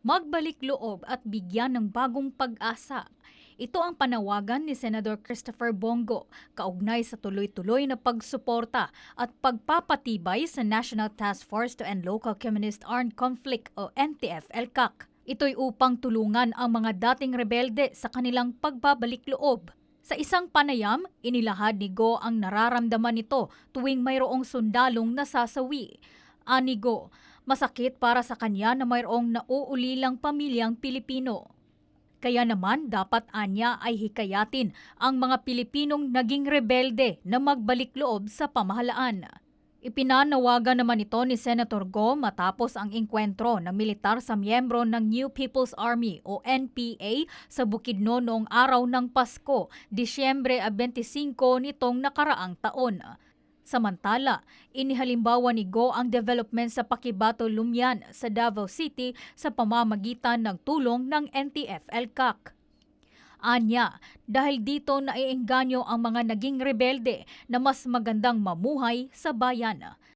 magbalik loob at bigyan ng bagong pag-asa. Ito ang panawagan ni Senador Christopher Bongo kaugnay sa tuloy-tuloy na pagsuporta at pagpapatibay sa National Task Force to End Local Communist Armed Conflict o NTF-ELCAC. Ito'y upang tulungan ang mga dating rebelde sa kanilang pagbabalik loob. Sa isang panayam, inilahad ni Go ang nararamdaman nito tuwing mayroong sundalong nasasawi. Ani Go, masakit para sa kanya na mayroong nauulilang pamilyang Pilipino. Kaya naman dapat anya ay hikayatin ang mga Pilipinong naging rebelde na magbalik loob sa pamahalaan. Ipinanawagan naman ito ni Senator Go matapos ang engkwentro ng militar sa miyembro ng New People's Army o NPA sa Bukidnon noong araw ng Pasko, Disyembre 25 nitong nakaraang taon. Samantala, inihalimbawa ni Go ang development sa Paquibato Lumian sa Davao City sa pamamagitan ng tulong ng NTF-ELCAC. Anya, dahil dito naiengganyo ang mga naging rebelde na mas magandang mamuhay sa bayan.